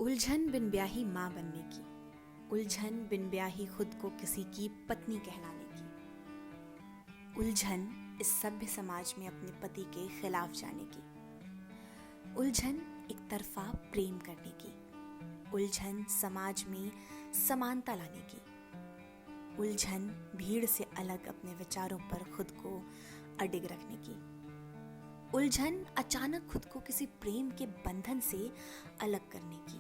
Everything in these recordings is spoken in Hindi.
उलझन बिन ब्याही माँ बनने की, उलझन बिन ब्याही खुद को किसी की पत्नी कहलाने की, उलझन इस सभ्य समाज में अपने पति के खिलाफ जाने की, उलझन एक तरफा प्रेम करने की, उलझन समाज में समानता लाने की, उलझन भीड़ से अलग अपने विचारों पर खुद को अडिग रखने की, उलझन अचानक खुद को किसी प्रेम के बंधन से अलग करने की,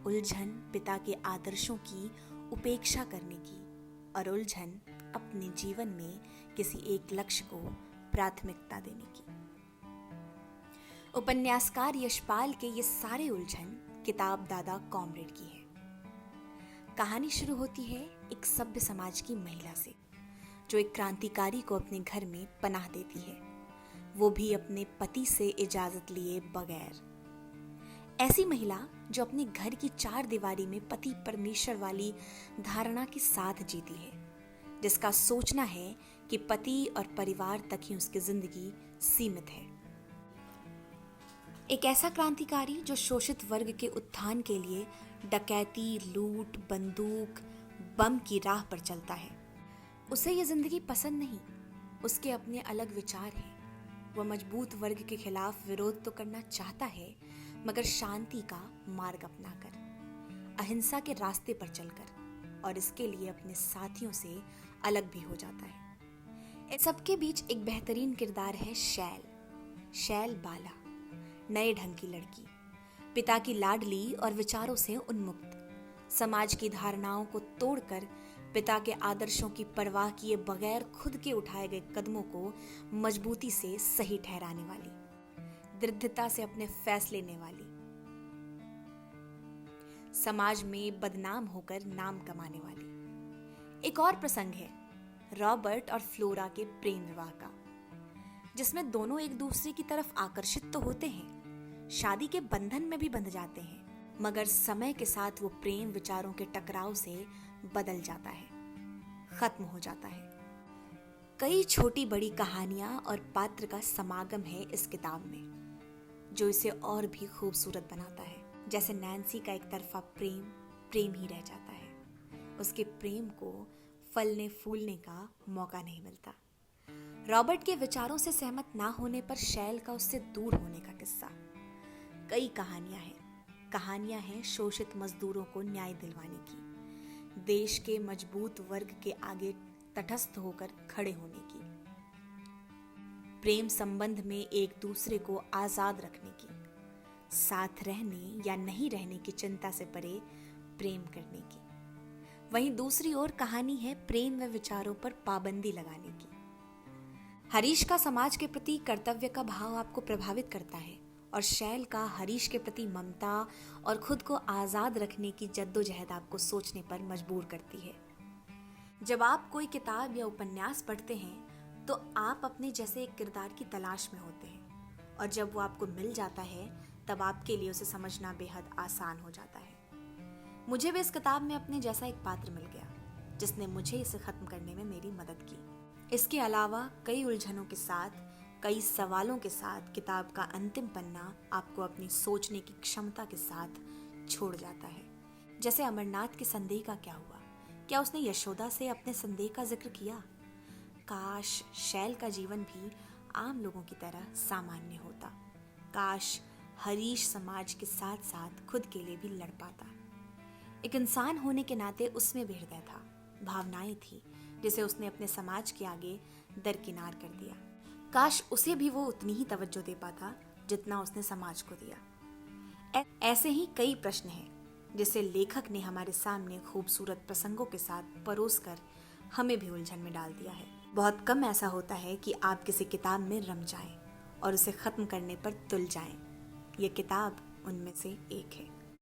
उलझन पिता के आदर्शों की उपेक्षा करने की, और उलझन अपने जीवन में किसी एक लक्ष्य को प्राथमिकता देने की। उपन्यासकार यशपाल के ये सारे उलझन किताब दादा कॉमरेड की है। कहानी शुरू होती है एक सभ्य समाज की महिला से, जो एक क्रांतिकारी को अपने घर में पनाह देती है, वो भी अपने पति से इजाजत लिए बगैर। ऐसी महिला जो अपने घर की चार दीवारी में पति परमेश्वर वाली धारणा के साथ जीती है, जिसका सोचना है कि पति और परिवार तक ही उसकी जिंदगी सीमित है। एक ऐसा क्रांतिकारी जो शोषित वर्ग के उत्थान के लिए डकैती, लूट, बंदूक, बम की राह पर चलता है। उसे ये जिंदगी पसंद नहीं, उसके अपने अलग विचार हैं। वह मजबूत वर्ग के खिलाफ विरोध तो करना चाहता है, मगर शांति का मार्ग अपनाकर, अहिंसा के रास्ते पर चलकर, और इसके लिए अपने साथियों से अलग भी हो जाता है। इस सबके बीच एक बेहतरीन किरदार है शैल बाला, नए ढंग की लड़की, पिता की लाडली और विचारों से उन्मुक्त, समाज की धारणाओं को तोड़कर पिता के आदर्शों की परवाह किए बगैर खुद के उठाए गए कदमों को मजबूती से सही ठहराने वाली, दृढ़ता से अपने फैसले लेने वाली, समाज में बदनाम होकर नाम कमाने वाली। एक और प्रसंग है रॉबर्ट और फ्लोरा के प्रेम विवाह का, जिसमें दोनों एक दूसरे की तरफ आकर्षित तो होते हैं, शादी के बंधन में भी बंध जाते हैं, मगर समय के साथ वो प्रेम विचारों के टकराव से बदल जाता है, खत्म हो जाता है। कई छोटी बड़ी कहानियां और पात्र का समागम है इस किताब में, जो इसे और भी खूबसूरत बनाता है। जैसे नैन्सी का एक तरफा प्रेम ही रह जाता है, उसके प्रेम को फलने फूलने का मौका नहीं मिलता। रॉबर्ट के विचारों से सहमत ना होने पर शैल का उससे दूर होने का किस्सा। कई कहानियां हैं शोषित मजदूरों को न्याय दिलवाने की, देश के मजबूत वर्ग के आगे तटस्थ होकर खड़े होने की, प्रेम संबंध में एक दूसरे को आजाद रखने की, साथ रहने या नहीं रहने की चिंता से परे प्रेम करने की। वहीं दूसरी ओर कहानी है प्रेम व विचारों पर पाबंदी लगाने की। हरीश का समाज के प्रति कर्तव्य का भाव आपको प्रभावित करता है, और शैल का हरीश के प्रति ममता और खुद को आजाद रखने की जद्दोजहद आपको सोचने पर मजबूर करती है। जब आप कोई किताब या उपन्यास पढ़ते हैं तो आप अपने जैसे एक किरदार की तलाश में होते हैं, और जब वो आपको मिल जाता है तब आपके लिए उसे समझना बेहद आसान हो जाता है। मुझे भी इस किताब में अपने जैसा एक पात्र मिल गया, जिसने मुझे इसे खत्म करने में मेरी मदद की। इसके अलावा कई उलझनों के साथ, कई सवालों के साथ किताब का अंतिम पन्ना आपको अपनी सोचने की क्षमता के साथ छोड़ जाता है। जैसे अमरनाथ के संदेह का क्या हुआ? क्या उसने यशोदा से अपने संदेह का जिक्र किया? काश शैल का जीवन भी आम लोगों की तरह सामान्य होता। काश हरीश समाज के साथ साथ खुद के लिए भी लड़ पाता। एक इंसान होने के नाते उसमें भी हृदय था, भावनाएं थी, जिसे उसने अपने समाज के आगे दरकिनार कर दिया। काश उसे भी वो उतनी ही तवज्जो दे पाता जितना उसने समाज को दिया। ऐसे ही कई प्रश्न हैं जिसे लेखक ने हमारे सामने खूबसूरत प्रसंगों के साथ परोसकर हमें भी उलझन में डाल दिया है। बहुत कम ऐसा होता है कि आप किसी किताब में रम जाएं और उसे खत्म करने पर तुल जाएं। ये किताब उनमें से एक है।